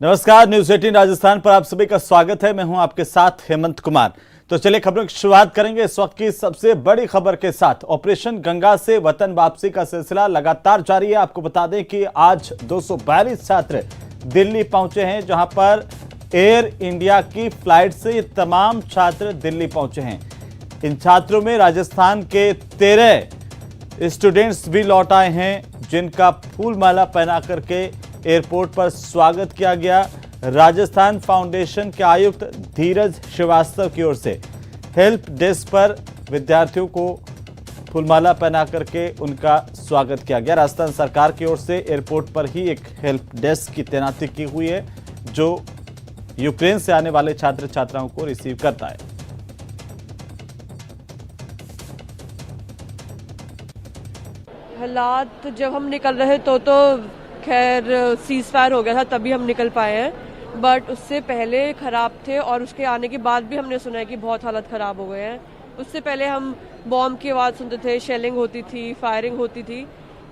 नमस्कार, न्यूज 18 राजस्थान पर आप सभी का स्वागत है। मैं हूं आपके साथ हेमंत कुमार। तो चलिए खबरों की शुरुआत करेंगे इस वक्त की सबसे बड़ी खबर के साथ। ऑपरेशन गंगा से वतन वापसी का सिलसिला लगातार जारी है। आपको बता दें कि आज 242 छात्र दिल्ली पहुंचे हैं, जहां पर एयर इंडिया की फ्लाइट से ये तमाम छात्र दिल्ली पहुंचे हैं। इन छात्रों में राजस्थान के 13 स्टूडेंट्स भी लौट आए हैं, जिनका फूल माला पहना करके एयरपोर्ट पर स्वागत किया गया। राजस्थान फाउंडेशन के आयुक्त धीरज श्रीवास्तव की ओर से हेल्प डेस्क पर विद्यार्थियों को फूलमाला पहना करके उनका स्वागत किया गया। राजस्थान सरकार की ओर से एयरपोर्ट पर ही एक हेल्प डेस्क की तैनाती की हुई है, जो यूक्रेन से आने वाले छात्र छात्राओं को रिसीव करता है। हालात जब हम निकल रहे तो खैर सीज फायर हो गया था, तभी हम निकल पाए हैं। बट उससे पहले ख़राब थे और उसके आने के बाद भी हमने सुना है कि बहुत हालत ख़राब हो गए हैं। उससे पहले हम बॉम्ब की आवाज़ सुनते थे, शेलिंग होती थी, फायरिंग होती थी।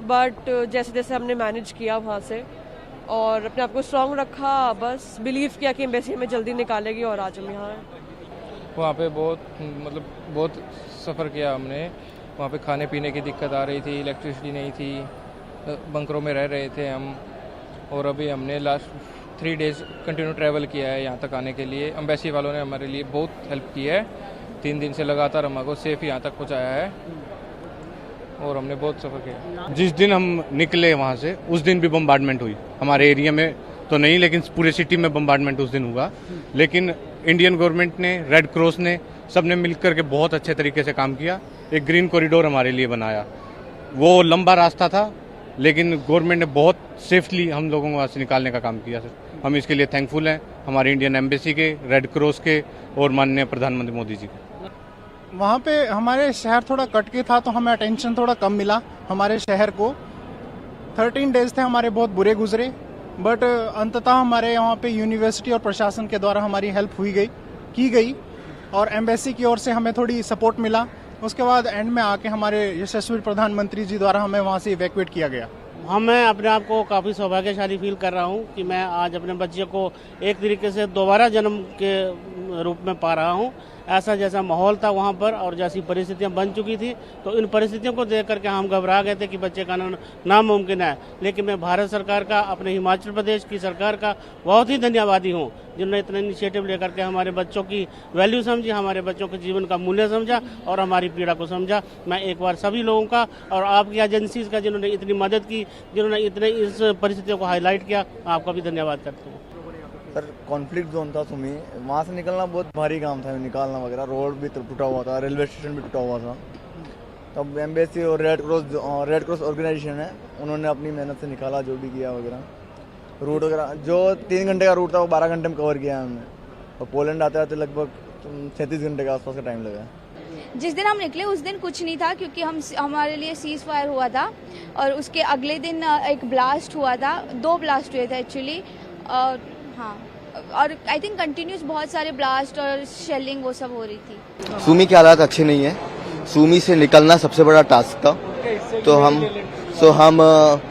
बट जैसे जैसे हमने मैनेज किया वहाँ से और अपने आप को स्ट्रॉन्ग रखा, बस बिलीव किया कि एम्बेसी हमें जल्दी निकालेगी और आज हम यहाँ हैं। वहाँ पे बहुत सफ़र किया हमने। वहाँ पे खाने पीने की दिक्कत आ रही थी, इलेक्ट्रिसिटी नहीं थी, बंकरों में रह रहे थे हम। और अभी हमने लास्ट 3 डेज़ कंटिन्यू ट्रैवल किया है यहाँ तक आने के लिए। एम्बेसी वालों ने हमारे लिए बहुत हेल्प की है। 3 दिन से लगातार हमको सेफ यहाँ तक पहुँचाया है और हमने बहुत सफ़र किया। जिस दिन हम निकले वहाँ से उस दिन भी बम्बार्डमेंट हुई हमारे एरिया में, तो नहीं लेकिन पूरे सिटी में बम्बार्डमेंट उस दिन हुआ। लेकिन इंडियन गवर्नमेंट ने, रेड क्रॉस ने, सबने मिलकर के बहुत अच्छे तरीके से काम किया। एक ग्रीन कॉरिडोर हमारे लिए बनाया। वो लंबा रास्ता था, लेकिन गवर्नमेंट ने बहुत सेफली हम लोगों को वहाँ से निकालने का काम किया। सर, हम इसके लिए थैंकफुल हैं हमारे इंडियन एम्बेसी के, रेड क्रॉस के और माननीय प्रधानमंत्री मोदी जी के। वहाँ पे हमारे शहर थोड़ा कट के था, तो हमें अटेंशन थोड़ा कम मिला हमारे शहर को। 13 डेज थे हमारे, बहुत बुरे गुजरे। बट अंततः हमारे यहाँ पे यूनिवर्सिटी और प्रशासन के द्वारा हमारी हेल्प की गई और एम्बेसी की ओर से हमें थोड़ी सपोर्ट मिला। उसके बाद एंड में आके हमारे यशस्वी प्रधानमंत्री जी द्वारा हमें वहाँ से इवैक्यूएट किया गया। मैं अपने आप को काफ़ी सौभाग्यशाली फील कर रहा हूँ कि मैं आज अपने बच्चे को एक तरीके से दोबारा जन्म के रूप में पा रहा हूँ। ऐसा जैसा माहौल था वहाँ पर और जैसी परिस्थितियाँ बन चुकी थी, तो इन परिस्थितियों को देख करके हम घबरा गए थे कि बच्चे का नामुमकिन है। लेकिन मैं भारत सरकार का, अपने हिमाचल प्रदेश की सरकार का बहुत ही धन्यवादी हूँ, जिन्होंने इतना इनिशिएटिव लेकर के हमारे बच्चों की वैल्यू समझी, हमारे बच्चों के जीवन का मूल्य समझा और हमारी पीड़ा को समझा। मैं एक बार सभी लोगों का और आपकी एजेंसीज का, जिन्होंने इतनी मदद की, जिन्होंने इतने इस परिस्थितियों को हाईलाइट किया, आपका भी धन्यवाद करता हूँ। सर, कॉन्फ्लिक्ट जोन था सुमी, वहाँ से निकलना बहुत भारी काम था, निकालना वगैरह। रोड भी टूटा हुआ था, रेलवे स्टेशन भी टूटा हुआ था। तब एम्बेसी और रेड क्रॉस ऑर्गेनाइजेशन है, उन्होंने अपनी मेहनत से निकाला, जो भी किया वगैरह। रूट वगैरह जो 3 घंटे का रूट था वो 12 घंटे में कवर किया हमने। और पोलैंड आते आते लगभग 36 घंटे के आसपास का टाइम लगा। जिस दिन हम निकले उस दिन कुछ नहीं था, क्योंकि हमारे लिए सीज फायर हुआ था और उसके अगले दिन एक ब्लास्ट हुआ था। 2 ब्लास्ट हुए थे एक्चुअली। हाँ, और आई थिंक कंटिन्यूस बहुत सारे ब्लास्ट और शेलिंग वो सब हो रही थी। सूमी के हालात अच्छे नहीं है। सूमी से निकलना सबसे बड़ा टास्क था। तो हम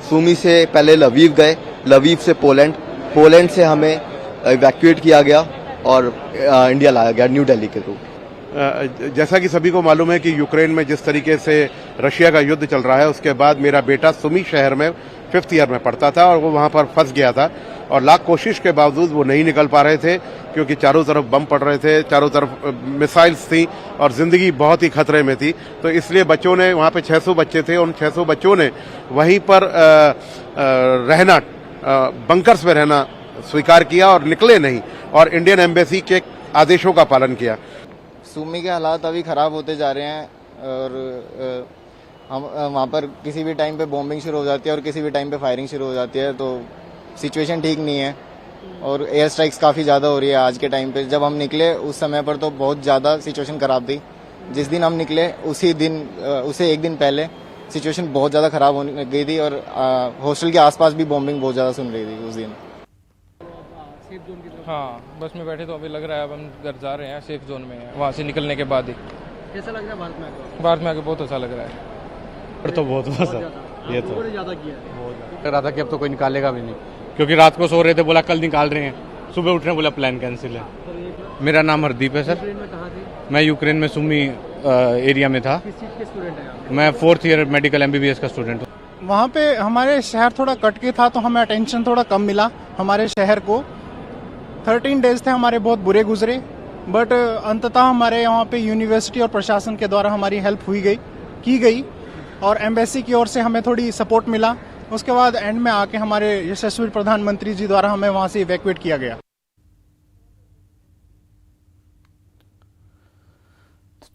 सूमी से पहले लवीव गए, लवीव से पोलैंड से हमें इवैक्यूएट किया गया और इंडिया लाया गया, न्यू दिल्ली के रूप। जैसा कि सभी को मालूम है कि यूक्रेन में जिस तरीके से रशिया का युद्ध चल रहा है, उसके बाद मेरा बेटा सुमी शहर में 5th ईयर में पढ़ता था और वो वहाँ पर फंस गया था और लाख कोशिश के बावजूद वो नहीं निकल पा रहे थे, क्योंकि चारों तरफ बम पड़ रहे थे, चारों तरफ मिसाइल्स थी और ज़िंदगी बहुत ही खतरे में थी। तो इसलिए बच्चों ने, वहाँ पे 600 बच्चे थे, उन 600 बच्चों ने वहीं पर रहना, बंकर्स में रहना स्वीकार किया और निकले नहीं, और इंडियन एम्बेसी के आदेशों का पालन किया। सूमी के हालात अभी ख़राब होते जा रहे हैं और हम वहाँ पर किसी भी टाइम पे बॉम्बिंग शुरू हो जाती है और किसी भी टाइम पे फायरिंग शुरू हो जाती है, तो सिचुएशन ठीक नहीं है और एयर स्ट्राइक्स काफ़ी ज़्यादा हो रही है आज के टाइम पे। जब हम निकले उस समय पर तो बहुत ज़्यादा सिचुएशन ख़राब थी। जिस दिन हम निकले उसे एक दिन पहले सिचुएशन बहुत ज़्यादा ख़राब होने गई थी और हॉस्टल के आसपास भी बॉम्बिंग बहुत ज़्यादा सुन रही थी उस दिन। हाँ, बस में बैठे तो अभी लग रहा है अब हम घर जा रहे हैं, सेफ जोन में हैं। वहाँ से निकलने के बाद ही कैसा लग रहा है भारत में आकर? भारत में आके बहुत अच्छा लग रहा है। तो बहुत ये तो ज़्यादा किया है। बहुत रहा था कि अब तो कोई निकालेगा भी नहीं। क्योंकि रात को सो रहे थे, बोला कल निकाल रहे हैं, सुबह उठ रहे हैं, बोला प्लान कैंसिल है। मेरा नाम हरदीप है सर। मैं यूक्रेन में सुमी एरिया में था। किस चीज़ के स्टूडेंट हैं आप? मैं 4th ईयर मेडिकल MBBS का स्टूडेंट हूँ। वहाँ पे हमारे शहर थोड़ा कट के था तो हमें अटेंशन थोड़ा कम मिला हमारे शहर को। 13 डेज थे हमारे बहुत बुरे गुजरे, बट अंततः हमारे यहाँ पे यूनिवर्सिटी और प्रशासन के द्वारा हमारी हेल्प की गई और एम्बेसी की ओर से हमें थोड़ी सपोर्ट मिला। उसके बाद एंड में आके हमारे यशस्वी प्रधानमंत्री जी द्वारा हमें वहाँ से इवैक्यूएट किया गया।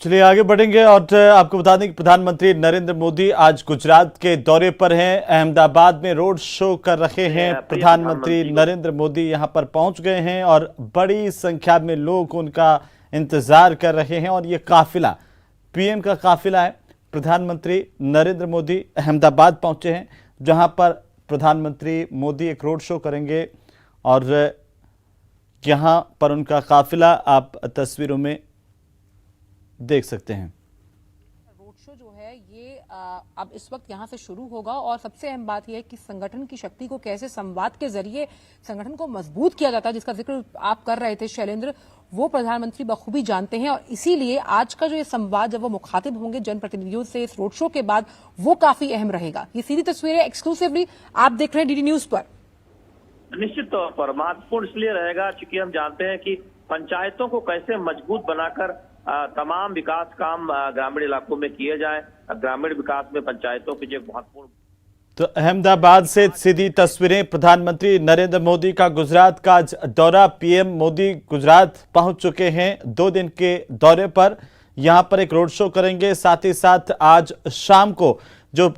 चलिए आगे बढ़ेंगे और आपको बता दें कि प्रधानमंत्री नरेंद्र मोदी आज गुजरात के दौरे पर हैं। अहमदाबाद में रोड शो कर रहे हैं। प्रधानमंत्री नरेंद्र मोदी यहां पर पहुंच गए हैं और बड़ी संख्या में लोग उनका इंतजार कर रहे हैं। और ये काफिला PM का काफिला है। प्रधानमंत्री नरेंद्र मोदी अहमदाबाद पहुंचे हैं, जहां पर प्रधानमंत्री मोदी एक रोड शो करेंगे और यहां पर उनका काफिला आप तस्वीरों में देख सकते हैं। रोड शो जो है ये अब इस वक्त यहाँ से शुरू होगा और सबसे अहम बात यह है कि संगठन की शक्ति को कैसे संवाद के जरिए संगठन को मजबूत किया जाता है, जिसका जिक्र आप कर रहे थे शैलेंद्र, वो प्रधानमंत्री बखूबी जानते हैं। और इसीलिए आज का जो ये संवाद जब वो मुखातिब होंगे जनप्रतिनिधियों से इस रोड शो के बाद, वो काफी अहम रहेगा। ये सीधी तस्वीरें एक्सक्लूसिवली आप देख रहे हैं DD न्यूज पर। निश्चित तौर पर महत्वपूर्ण इसलिए रहेगा क्योंकि हम जानते हैं कि पंचायतों को कैसे मजबूत बनाकर तमाम विकास काम ग्रामीण इलाकों में किए जाए। ग्रामीण विकास में पंचायतों की जो महत्वपूर्ण। तो अहमदाबाद से सीधी तस्वीरें। प्रधानमंत्री नरेंद्र मोदी का गुजरात का दौरा। PM मोदी गुजरात पहुंच चुके हैं 2 दिन के दौरे पर। यहां पर एक रोड शो करेंगे, साथ ही साथ आज शाम को जो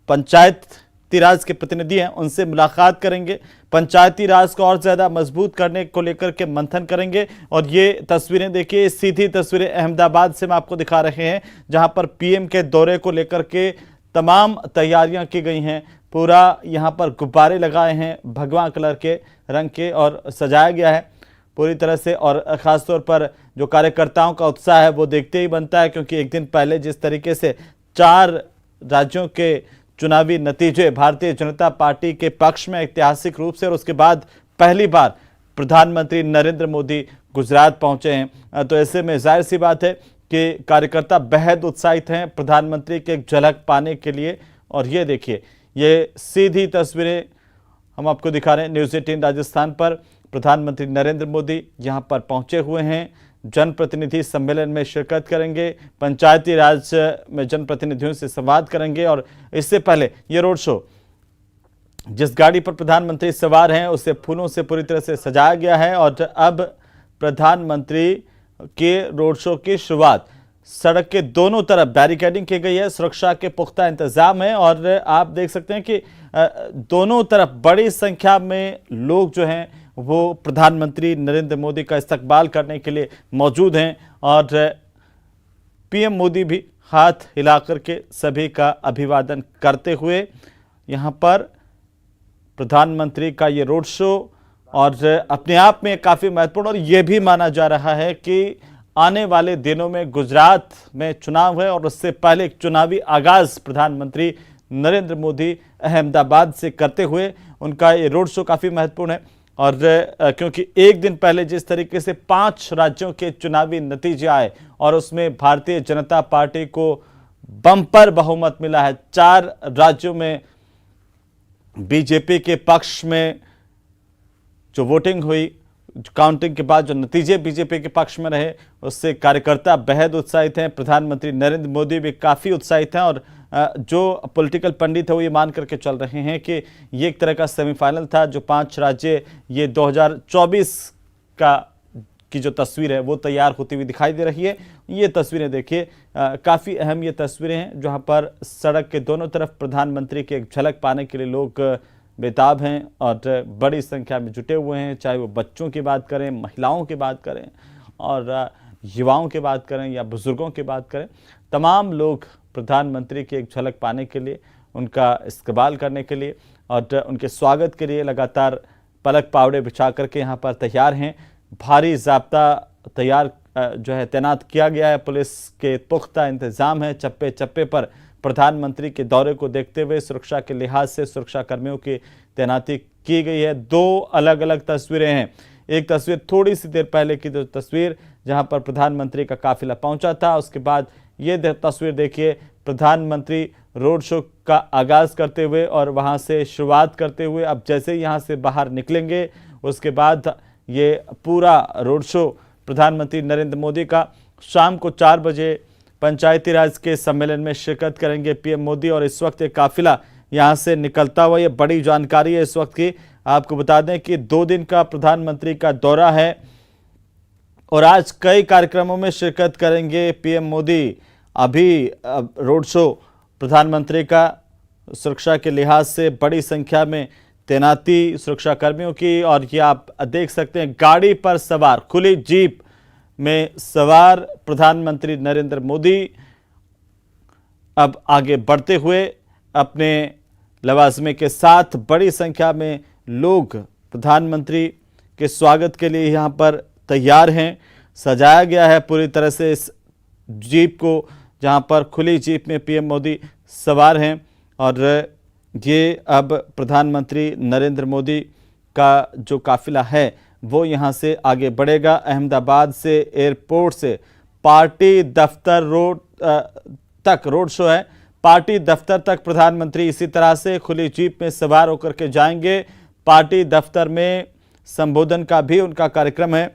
पंचायती राज के प्रतिनिधि हैं उनसे मुलाकात करेंगे। पंचायती राज को और ज्यादा मजबूत करने को लेकर के मंथन करेंगे। और ये तस्वीरें देखिए, सीधी तस्वीरें अहमदाबाद से हम आपको दिखा रहे हैं, जहां पर PM के दौरे को लेकर के तमाम तैयारियां की गई हैं। पूरा यहां पर गुब्बारे लगाए हैं भगवा कलर के रंग के और सजाया गया है पूरी तरह से। और खासतौर पर जो कार्यकर्ताओं का उत्साह है वो देखते ही बनता है, क्योंकि एक दिन पहले जिस तरीके से 4 राज्यों के चुनावी नतीजे भारतीय जनता पार्टी के पक्ष में ऐतिहासिक रूप से, और उसके बाद पहली बार प्रधानमंत्री नरेंद्र मोदी गुजरात पहुंचे हैं, तो ऐसे में जाहिर सी बात है कि कार्यकर्ता बेहद उत्साहित हैं प्रधानमंत्री की एक झलक पाने के लिए। और ये देखिए, ये सीधी तस्वीरें हम आपको दिखा रहे हैं न्यूज़ 18 राजस्थान पर। प्रधानमंत्री नरेंद्र मोदी यहां पर पहुंचे हुए हैं, जनप्रतिनिधि सम्मेलन में शिरकत करेंगे, पंचायती राज में जनप्रतिनिधियों से संवाद करेंगे। और इससे पहले ये रोड शो, जिस गाड़ी पर प्रधानमंत्री सवार हैं उसे फूलों से पूरी तरह से सजाया गया है। और अब प्रधानमंत्री के रोड शो की शुरुआत, सड़क के दोनों तरफ बैरिकेडिंग की गई है, सुरक्षा के पुख्ता इंतजाम है। और आप देख सकते हैं कि दोनों तरफ बड़ी संख्या में लोग जो हैं वो प्रधानमंत्री नरेंद्र मोदी का इस्तकबाल करने के लिए मौजूद हैं। और PM मोदी भी हाथ हिलाकर के सभी का अभिवादन करते हुए यहाँ पर प्रधानमंत्री का ये रोड शो और अपने आप में काफ़ी महत्वपूर्ण। और ये भी माना जा रहा है कि आने वाले दिनों में गुजरात में चुनाव है और उससे पहले एक चुनावी आगाज प्रधानमंत्री नरेंद्र मोदी अहमदाबाद से करते हुए उनका ये रोड शो काफ़ी महत्वपूर्ण है। और क्योंकि एक दिन पहले जिस तरीके से 5 राज्यों के चुनावी नतीजे आए और उसमें भारतीय जनता पार्टी को बम्पर बहुमत मिला है, 4 राज्यों में बीजेपी के पक्ष में जो वोटिंग हुई, काउंटिंग के बाद जो नतीजे बीजेपी के पक्ष में रहे, उससे कार्यकर्ता बेहद उत्साहित हैं। प्रधानमंत्री नरेंद्र मोदी भी काफ़ी उत्साहित हैं। और जो पॉलिटिकल पंडित है वो ये मान करके चल रहे हैं कि ये एक तरह का सेमीफाइनल था। जो 5 राज्य, ये 2024 की जो तस्वीर है वो तैयार होती हुई दिखाई दे रही है। ये तस्वीरें देखिए, काफ़ी अहम ये तस्वीरें हैं जहाँ पर सड़क के दोनों तरफ प्रधानमंत्री की एक झलक पाने के लिए लोग बेताब हैं और बड़ी संख्या में जुटे हुए हैं। चाहे वो बच्चों की बात करें, महिलाओं की बात करें और युवाओं की बात करें या बुजुर्गों की बात करें, तमाम लोग प्रधानमंत्री की एक झलक पाने के लिए, उनका इस्तकबाल करने के लिए और उनके स्वागत के लिए लगातार पलक पावड़े बिछा करके यहाँ पर तैयार हैं। भारी ज़ाब्ता तैयार जो है तैनात किया गया है, पुलिस के पुख्ता इंतज़ाम है। चप्पे चप्पे पर प्रधानमंत्री के दौरे को देखते हुए सुरक्षा के लिहाज से सुरक्षा कर्मियों की तैनाती की गई है। दो अलग अलग तस्वीरें हैं। एक तस्वीर थोड़ी सी देर पहले की जो तस्वीर जहां पर प्रधानमंत्री का काफिला पहुंचा था, उसके बाद ये तस्वीर देखिए प्रधानमंत्री रोड शो का आगाज करते हुए और वहां से शुरुआत करते हुए। अब जैसे ही यहां से बाहर निकलेंगे उसके बाद ये पूरा रोड शो प्रधानमंत्री नरेंद्र मोदी का शाम को 4 बजे पंचायती राज के सम्मेलन में शिरकत करेंगे पीएम मोदी। और इस वक्त एक काफिला यहां से निकलता हुआ, ये बड़ी जानकारी है इस वक्त की। आपको बता दें कि 2 दिन का प्रधानमंत्री का दौरा है और आज कई कार्यक्रमों में शिरकत करेंगे पीएम मोदी। अभी रोड शो प्रधानमंत्री का सुरक्षा के लिहाज से बड़ी संख्या में तैनाती सुरक्षा कर्मियों की, और ये आप देख सकते हैं गाड़ी पर सवार, खुली जीप में सवार प्रधानमंत्री नरेंद्र मोदी अब आगे बढ़ते हुए अपने लवाजमे के साथ बड़ी संख्या में लोग प्रधानमंत्री के स्वागत के लिए यहां पर तैयार हैं। सजाया गया है पूरी तरह से इस जीप को, जहां पर खुली जीप में पीएम मोदी सवार हैं। और ये अब प्रधानमंत्री नरेंद्र मोदी का जो काफिला है वो यहां से आगे बढ़ेगा। अहमदाबाद से एयरपोर्ट से पार्टी दफ्तर रोड तक रोड शो है। पार्टी दफ्तर तक प्रधानमंत्री इसी तरह से खुली जीप में सवार होकर के जाएंगे। पार्टी दफ्तर में संबोधन का भी उनका कार्यक्रम है,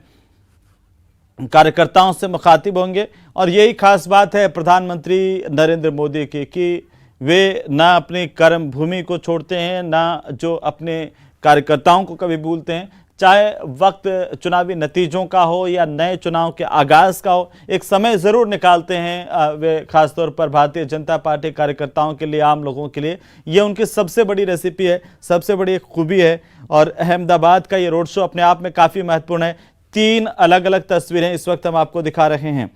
कार्यकर्ताओं से मुखातिब होंगे। और यही खास बात है प्रधानमंत्री नरेंद्र मोदी की कि वे ना अपनी कर्म भूमि को छोड़ते हैं, ना जो अपने कार्यकर्ताओं को कभी भूलते हैं। चाहे वक्त चुनावी नतीजों का हो या नए चुनाव के आगाज का हो, एक समय ज़रूर निकालते हैं वे, खासतौर पर भारतीय जनता पार्टी कार्यकर्ताओं के लिए, आम लोगों के लिए। ये उनकी सबसे बड़ी रेसिपी है, सबसे बड़ी एक खूबी है। और अहमदाबाद का ये रोड शो अपने आप में काफ़ी महत्वपूर्ण है। 3 अलग अलग तस्वीरें इस वक्त हम आपको दिखा रहे हैं।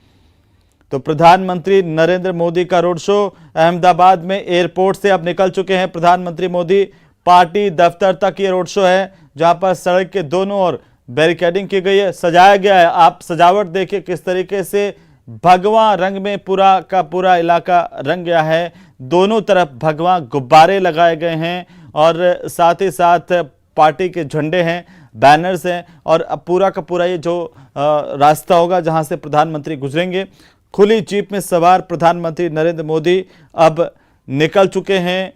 तो प्रधानमंत्री नरेंद्र मोदी का रोड शो अहमदाबाद में एयरपोर्ट से अब निकल चुके हैं प्रधानमंत्री मोदी। पार्टी दफ्तर तक ये रोड शो है, जहां पर सड़क के दोनों ओर बैरिकेडिंग की गई है, सजाया गया है। आप सजावट देखिए किस तरीके से भगवा रंग में पूरा का पूरा इलाका रंग गया है। दोनों तरफ भगवा गुब्बारे लगाए गए हैं और साथ ही साथ पार्टी के झंडे हैं, बैनर्स हैं। और अब पूरा का पूरा ये जो रास्ता होगा जहां से प्रधानमंत्री गुजरेंगे, खुली जीप में सवार प्रधानमंत्री नरेंद्र मोदी अब निकल चुके हैं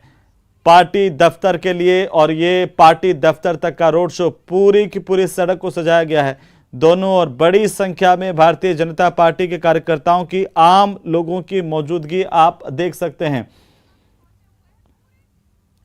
पार्टी दफ्तर के लिए। और ये पार्टी दफ्तर तक का रोड शो पूरी की पूरी सड़क को सजाया गया है। दोनों और बड़ी संख्या में भारतीय जनता पार्टी के कार्यकर्ताओं की, आम लोगों की मौजूदगी आप देख सकते हैं।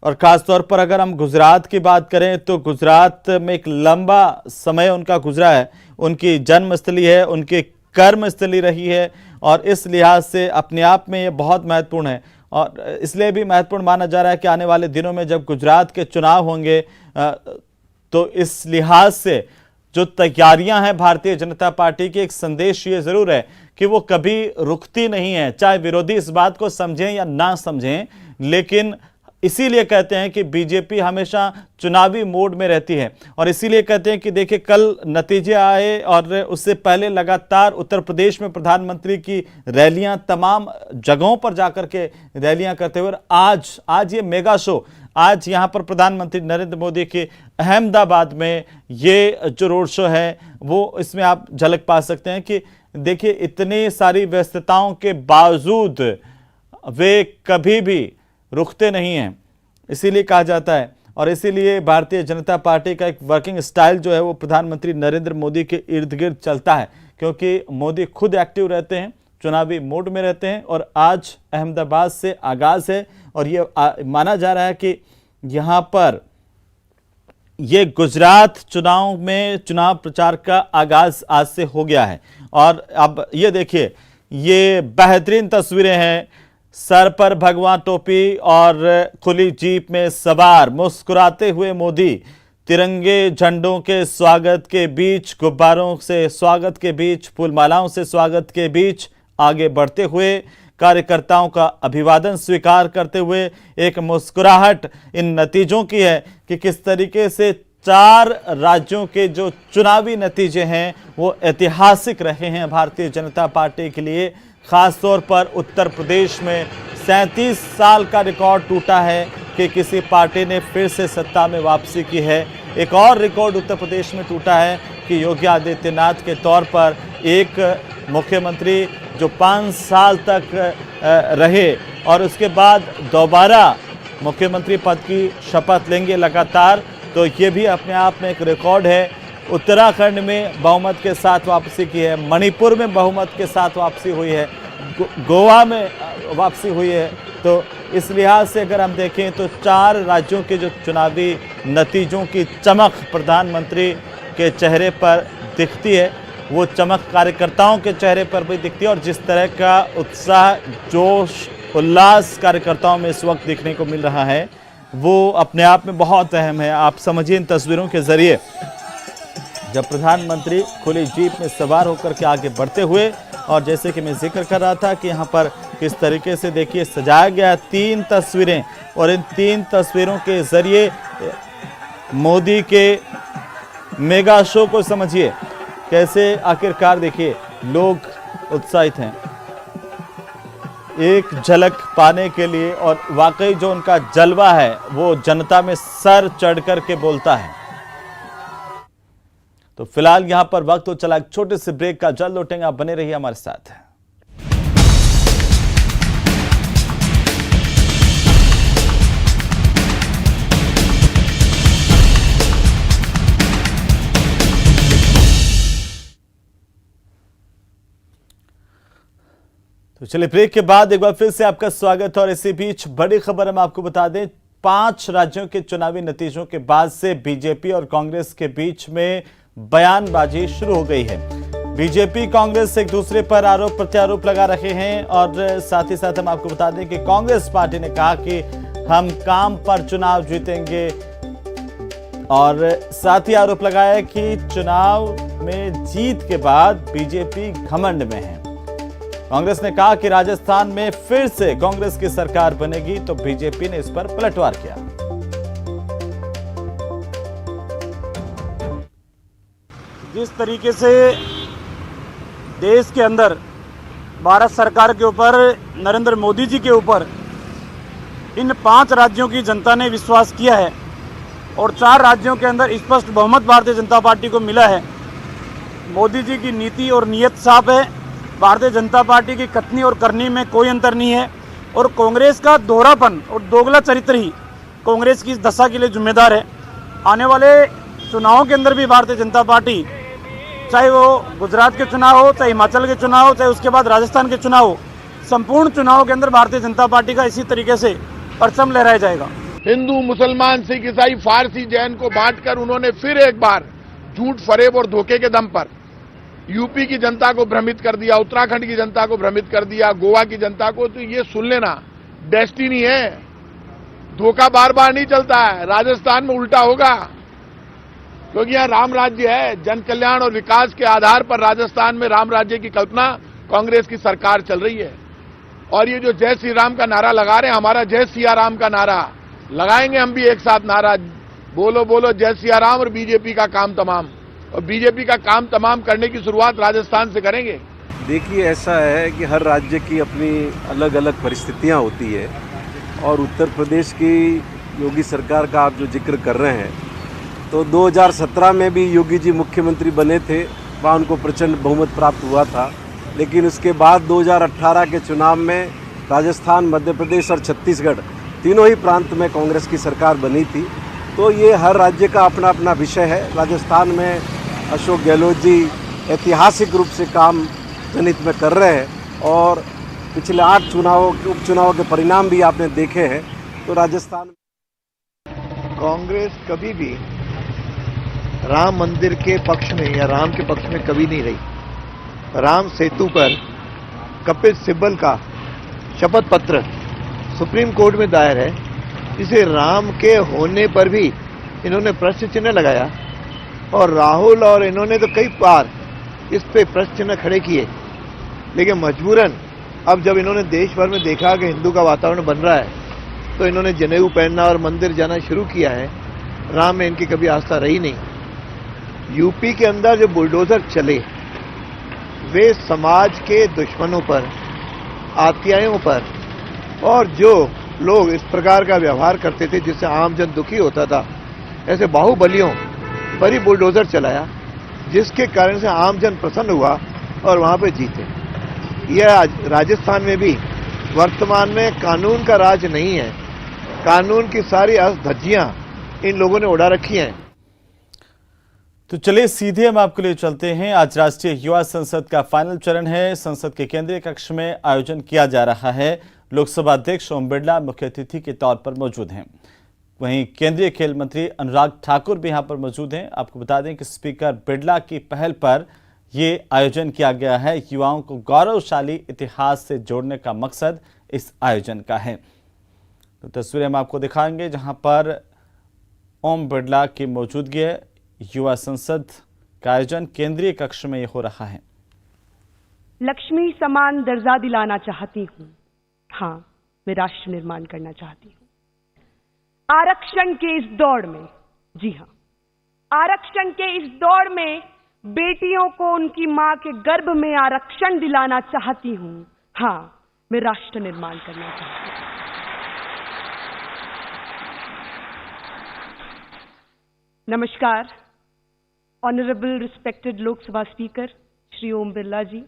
और खासतौर पर अगर हम गुजरात की बात करें तो गुजरात में एक लंबा समय उनका गुजरा है, उनकी जन्मस्थली है, उनकी कर्मस्थली रही है। और इस लिहाज से अपने आप में ये बहुत महत्वपूर्ण है। और इसलिए भी महत्वपूर्ण माना जा रहा है कि आने वाले दिनों में जब गुजरात के चुनाव होंगे तो इस लिहाज से जो तैयारियां हैं भारतीय जनता पार्टी की, एक संदेश ये जरूर है कि वो कभी रुकती नहीं है। चाहे विरोधी इस बात को समझें या ना समझें, लेकिन इसीलिए कहते हैं कि बीजेपी हमेशा चुनावी मोड में रहती है। और इसीलिए कहते हैं कि देखिए कल नतीजे आए और उससे पहले लगातार उत्तर प्रदेश में प्रधानमंत्री की रैलियां, तमाम जगहों पर जाकर के रैलियां करते हुए आज ये मेगा शो, आज यहां पर प्रधानमंत्री नरेंद्र मोदी के अहमदाबाद में ये जो रोड शो है वो, इसमें आप झलक पा सकते हैं कि देखिए इतनी सारी व्यस्तताओं के बावजूद वे कभी भी रुकते नहीं हैं, इसीलिए कहा जाता है। और इसीलिए भारतीय जनता पार्टी का एक वर्किंग स्टाइल जो है वो प्रधानमंत्री नरेंद्र मोदी के इर्द गिर्द चलता है, क्योंकि मोदी खुद एक्टिव रहते हैं, चुनावी मोड में रहते हैं। और आज अहमदाबाद से आगाज है और ये माना जा रहा है कि यहाँ पर ये गुजरात चुनाव में चुनाव प्रचार का आगाज आज से हो गया है। और अब ये देखिए, ये बेहतरीन तस्वीरें हैं, सर पर भगवा टोपी और खुली जीप में सवार मुस्कुराते हुए मोदी, तिरंगे झंडों के स्वागत के बीच, गुब्बारों से स्वागत के बीच, फूलमालाओं से स्वागत के बीच आगे बढ़ते हुए, कार्यकर्ताओं का अभिवादन स्वीकार करते हुए एक मुस्कुराहट इन नतीजों की है कि किस तरीके से 4 राज्यों के जो चुनावी नतीजे हैं वो ऐतिहासिक रहे हैं भारतीय जनता पार्टी के लिए। खासतौर पर उत्तर प्रदेश में 37 साल का रिकॉर्ड टूटा है कि किसी पार्टी ने फिर से सत्ता में वापसी की है। एक और रिकॉर्ड उत्तर प्रदेश में टूटा है कि योगी आदित्यनाथ के तौर पर एक मुख्यमंत्री जो 5 साल तक रहे और उसके बाद दोबारा मुख्यमंत्री पद की शपथ लेंगे लगातार, तो ये भी अपने आप में एक रिकॉर्ड है। उत्तराखंड में बहुमत के साथ वापसी की है, मणिपुर में बहुमत के साथ वापसी हुई है, गोवा में वापसी हुई है। तो इस लिहाज से अगर हम देखें तो 4 राज्यों के जो चुनावी नतीजों की चमक प्रधानमंत्री के चेहरे पर दिखती है, वो चमक कार्यकर्ताओं के चेहरे पर भी दिखती है। और जिस तरह का उत्साह, जोश, उल्लास कार्यकर्ताओं में इस वक्त देखने को मिल रहा है, वो अपने आप में बहुत अहम है। आप समझिए इन तस्वीरों के जरिए जब प्रधानमंत्री खुली जीप में सवार होकर के आगे बढ़ते हुए, और जैसे कि मैं जिक्र कर रहा था कि यहाँ पर किस तरीके से देखिए सजाया गया 3 तस्वीरें, और इन 3 तस्वीरों के जरिए मोदी के मेगा शो को समझिए कैसे आखिरकार देखिए लोग उत्साहित हैं एक झलक पाने के लिए, और वाकई जो उनका जलवा है वो जनता में सर चढ़कर के बोलता है। तो फिलहाल यहां पर वक्त हो चला एक छोटे से ब्रेक का, जल्द लौटेंगे, आप बने रहिए हमारे साथ। तो चलिए ब्रेक के बाद एक बार फिर से आपका स्वागत है। और इसी बीच बड़ी खबर हम आपको बता दें, 5 राज्यों के चुनावी नतीजों के बाद से बीजेपी और कांग्रेस के बीच में बयानबाजी शुरू हो गई है। बीजेपी कांग्रेस एक दूसरे पर आरोप प्रत्यारोप लगा रहे हैं, और साथ ही साथ हम आपको बता दें कि कांग्रेस पार्टी ने कहा कि हम काम पर चुनाव जीतेंगे, और साथ ही आरोप लगाया कि चुनाव में जीत के बाद बीजेपी घमंड में है। कांग्रेस ने कहा कि राजस्थान में फिर से कांग्रेस की सरकार बनेगी, तो बीजेपी ने इस पर पलटवार किया। जिस तरीके से देश के अंदर भारत सरकार के ऊपर, नरेंद्र मोदी जी के ऊपर इन 5 राज्यों की जनता ने विश्वास किया है, और 4 राज्यों के अंदर स्पष्ट बहुमत भारतीय जनता पार्टी को मिला है। मोदी जी की नीति और नीयत साफ है, भारतीय जनता पार्टी की कथनी और करनी में कोई अंतर नहीं है, और कांग्रेस का दोहरापन और दोगला चरित्र ही कांग्रेस की इस दशा के लिए जिम्मेदार है। आने वाले चुनावों के अंदर भी भारतीय जनता पार्टी, चाहे वो गुजरात के चुनाव हो, चाहे हिमाचल के चुनाव हो, चाहे उसके बाद राजस्थान के चुनाव हो, संपूर्ण चुनावों के अंदर भारतीय जनता पार्टी का इसी तरीके से परचम लहराया जाएगा। हिंदू, मुसलमान, सिख, ईसाई, फारसी, जैन को बांटकर उन्होंने फिर एक बार झूठ, फरेब और धोखे के दम पर यूपी की जनता को भ्रमित कर दिया, उत्तराखंड की जनता को भ्रमित कर दिया, गोवा की जनता को। तो ये सुन लेना, डेस्टिनी है, धोखा बार बार नहीं चलता है। राजस्थान में उल्टा होगा, क्योंकि यहाँ राम राज्य है। जन कल्याण और विकास के आधार पर राजस्थान में राम राज्य की कल्पना कांग्रेस की सरकार चल रही है। और ये जो जय श्री राम का नारा लगा रहे हैं, हमारा जय सिया राम का नारा लगाएंगे हम भी एक साथ नारा, बोलो बोलो जय सिया राम, और बीजेपी का काम तमाम। और बीजेपी का काम तमाम करने की शुरुआत राजस्थान से करेंगे। देखिए, ऐसा है कि हर राज्य की अपनी अलग अलग परिस्थितियां होती है, और उत्तर प्रदेश की योगी सरकार का आप जो जिक्र कर रहे हैं, तो 2017 में भी योगी जी मुख्यमंत्री बने थे, वहाँ उनको प्रचंड बहुमत प्राप्त हुआ था। लेकिन उसके बाद 2018 के चुनाव में राजस्थान, मध्य प्रदेश और छत्तीसगढ़ तीनों ही प्रांत में कांग्रेस की सरकार बनी थी। तो ये हर राज्य का अपना अपना विषय है। राजस्थान में अशोक गहलोत जी ऐतिहासिक रूप से काम जनहित में कर रहे हैं, और पिछले 8 उपचुनावों के परिणाम भी आपने देखे हैं। तो राजस्थान कांग्रेस कभी भी राम मंदिर के पक्ष में या राम के पक्ष में कभी नहीं रही। राम सेतु पर कपिल सिब्बल का शपथ पत्र सुप्रीम कोर्ट में दायर है, जिसे राम के होने पर भी इन्होंने प्रश्न चिन्ह लगाया, और राहुल और इन्होंने तो कई बार इस पे प्रश्न चिन्ह खड़े किए। लेकिन मजबूरन अब जब इन्होंने देश भर में देखा कि हिंदू का वातावरण बन रहा है, तो इन्होंने जनेऊ पहनना और मंदिर जाना शुरू किया है। राम में इनकी कभी आस्था रही नहीं। यूपी के अंदर जो बुलडोजर चले, वे समाज के दुश्मनों पर, आतियायों पर, और जो लोग इस प्रकार का व्यवहार करते थे जिससे आमजन दुखी होता था, ऐसे बाहुबलियों पर ही बुलडोजर चलाया, जिसके कारण से आमजन प्रसन्न हुआ और वहां पे जीते। यह आज राजस्थान में भी वर्तमान में कानून का राज नहीं है, कानून की सारी धज्जियां इन लोगों ने उड़ा रखी हैं। तो चलिए सीधे हम आपके लिए चलते हैं। आज राष्ट्रीय युवा संसद का फाइनल चरण है। संसद के केंद्रीय कक्ष में आयोजन किया जा रहा है। लोकसभा अध्यक्ष ओम बिरला मुख्य अतिथि के तौर पर मौजूद हैं। वहीं केंद्रीय खेल मंत्री अनुराग ठाकुर भी यहां पर मौजूद हैं। आपको बता दें कि स्पीकर बिरला की पहल पर यह आयोजन किया गया है। युवाओं को गौरवशाली इतिहास से जोड़ने का मकसद इस आयोजन का है। तो तस्वीरें हम आपको दिखाएंगे जहां पर ओम बिरला की मौजूदगी है। युवा संसद का आयोजन केंद्रीय कक्ष में हो रहा है। लक्ष्मी समान दर्जा दिलाना चाहती हूँ। हाँ, मैं राष्ट्र निर्माण करना चाहती हूँ। आरक्षण के इस दौड़ में, जी हाँ, आरक्षण के इस दौड़ में बेटियों को उनकी मां के गर्भ में आरक्षण दिलाना चाहती हूँ। हाँ, मैं राष्ट्र निर्माण करना चाहती हूँ। नमस्कार। Honourable respected Lok Sabha speaker Shri Om Birla ji,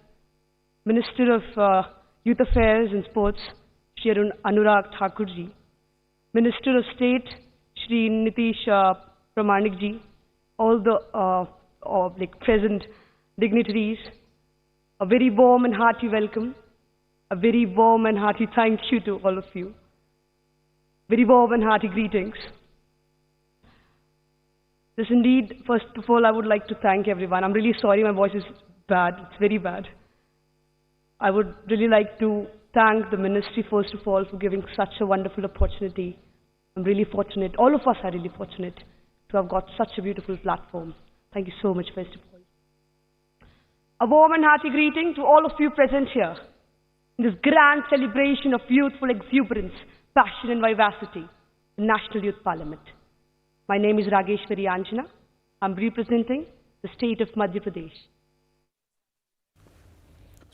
minister of youth affairs and sports Shri Anurag Thakur ji, minister of state Shri Nitish Pramanik ji, all the present dignitaries, a very warm and hearty welcome, a very warm and hearty thank you to all of you, very warm and hearty greetings. This indeed, first of all, I would like to thank everyone. I'm really sorry, my voice is bad. It's very bad. I would really like to thank the ministry, first of all, for giving such a wonderful opportunity. I'm really fortunate. All of us are really fortunate to have got such a beautiful platform. Thank you so much, first of all. A warm and hearty greeting to all of you present here in this grand celebration of youthful exuberance, passion and vivacity, the National Youth Parliament. My name is Rageshwari Anjana. I'm representing the state of Madhya Pradesh.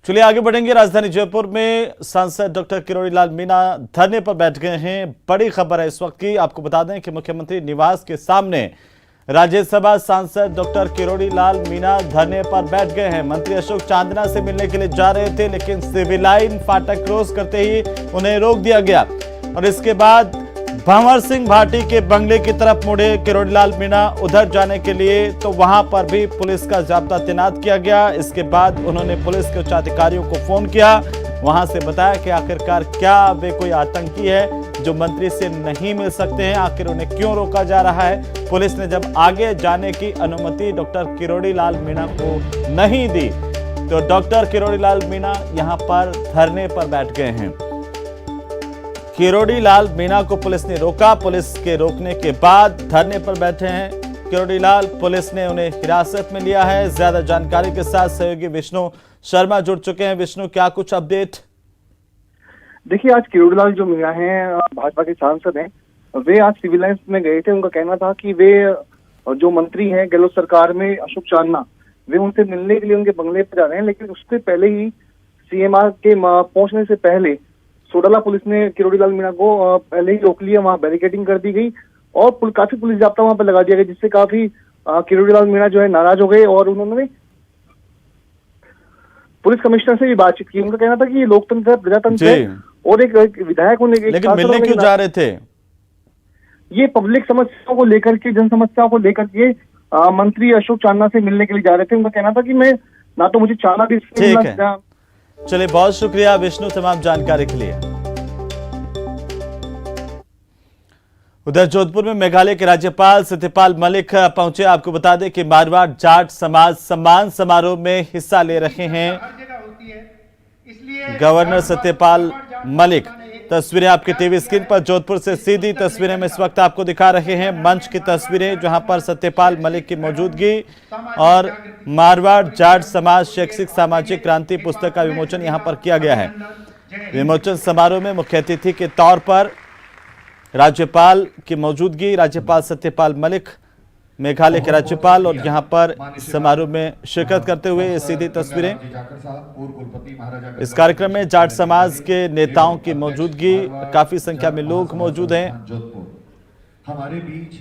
चलिए आगे बढ़ेंगे। राजधानी जयपुर में सांसद doctor Kirori Lal Meena धरने पर बैठ गए हैं। बड़ी खबर है इस वक्त की। आपको बता दें कि मुख्यमंत्री निवास के सामने राज्यसभा सांसद डॉक्टर किरोड़ी लाल मीणा धरने पर बैठ गए हैं। मंत्री अशोक चांदना से मिलने के लिए जा रहे थे, लेकिन सिविल लाइन फाटक क्रॉस करते ही उन्हें रोक दिया गया और इसके बाद भंवर सिंह भाटी के बंगले की तरफ मुड़े किरोड़ी लाल मीणा उधर जाने के लिए, तो वहां पर भी पुलिस का जाब्ता तैनात किया गया। इसके बाद उन्होंने पुलिस के उच्च अधिकारियों को फोन किया, वहां से बताया कि आखिरकार क्या वे कोई आतंकी है जो मंत्री से नहीं मिल सकते हैं, आखिर उन्हें क्यों रोका जा रहा है। पुलिस ने जब आगे जाने की अनुमति डॉक्टर किरोड़ी लाल मीणा को नहीं दी, तो डॉक्टर किरोड़ी लाल मीणा यहां पर धरने पर बैठ गए हैं। किरोड़ी लाल मीणा को पुलिस ने रोका। पुलिस के रोकने के बाद धरने पर बैठे हैं किरोड़ी लाल। पुलिस ने उन्हें हिरासत में लिया है। ज्यादा जानकारी के साथ सहयोगी विष्णु शर्मा जुड़ चुके हैं। विष्णु, क्या कुछ अपडेट? देखिए, आज किरोड़ी लाल जो मीणा हैं, भाजपा के सांसद हैं, वे आज सिविल लाइन्स में गए थे। उनका कहना था कि वे जो मंत्री हैं गहलोत सरकार में अशोक चांदना, वे उनसे मिलने के लिए उनके बंगले पर जा रहे हैं, लेकिन उससे पहले ही सीएमआर के पहुंचने से पहले सोडाला पुलिस ने किरोड़ी लाल मीणा को पहले ही रोक लिया। वहां बैरिकेडिंग कर दी गई और काफी पुलिस जाब्ता वहां पर लगा दिया गया, जिससे काफी किरोड़ी लाल मीणा जो है नाराज हो गए और उन्होंने पुलिस कमिश्नर से भी बातचीत की। उनका कहना था कि ये लोकतंत्र है, प्रजातंत्र है और एक विधायक होने के, लेकिन मिलने क्यों जा रहे थे? ये पब्लिक समस्याओं को लेकर के, जन समस्याओं को लेकर के मंत्री अशोक चांदना से मिलने के लिए जा रहे थे। उनका कहना था कि मैं ना तो मुझे चांदना भी। ठीक है, चलिए बहुत शुक्रिया विष्णु तमाम जानकारी के लिए। उधर जोधपुर में मेघालय के राज्यपाल सत्यपाल मलिक पहुंचे। आपको बता दें कि मारवाड़ जाट समाज सम्मान समारोह में हिस्सा ले रहे हैं गवर्नर सत्यपाल मलिक। तस्वीरें आपके टीवी स्क्रीन पर जोधपुर से सीधी तस्वीरें में इस वक्त आपको दिखा रहे हैं। मंच की तस्वीरें जहां पर सत्यपाल मलिक की मौजूदगी और मारवाड़ जाट समाज शैक्षिक सामाजिक क्रांति पुस्तक का विमोचन यहां पर किया गया है। विमोचन समारोह में मुख्य अतिथि के तौर पर राज्यपाल की मौजूदगी, राज्यपाल सत्यपाल मलिक मेघालय के राज्यपाल और यहां पर समारोह में शिरकत करते हुए ये सीधी तस्वीरें। इस कार्यक्रम में जाट समाज के नेताओं की मौजूदगी, काफी संख्या में लोग मौजूद हैं हमारे बीच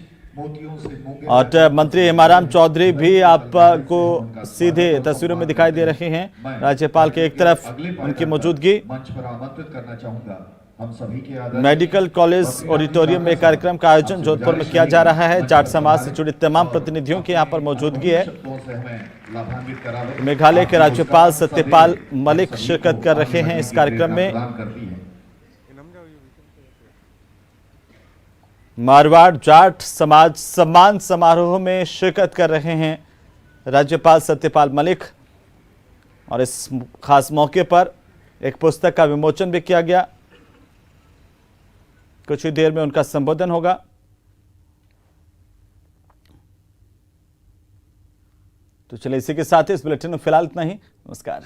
और मंत्री हेमाराम चौधरी भी आपको सीधे तस्वीरों में दिखाई दे रहे हैं। राज्यपाल के एक तरफ उनकी मौजूदगी। मंच पर आमंत्रित करना चाहूंगा हम सभी के आदरणीय मेडिकल कॉलेज ऑडिटोरियम में कार्यक्रम का आयोजन जोधपुर में किया जा रहा है। जाट समाज से जुड़े तमाम प्रतिनिधियों की यहां पर मौजूदगी है। मेघालय के राज्यपाल सत्यपाल मलिक शिरकत कर रहे हैं इस कार्यक्रम में। मारवाड़ जाट समाज सम्मान समारोह में शिरकत कर रहे हैं राज्यपाल सत्यपाल मलिक और इस खास मौके पर एक पुस्तक का विमोचन भी किया गया। कुछ ही देर में उनका संबोधन होगा। तो चलिए इसी के साथ इस बुलेटिन में फिलहाल इतना ही। नमस्कार।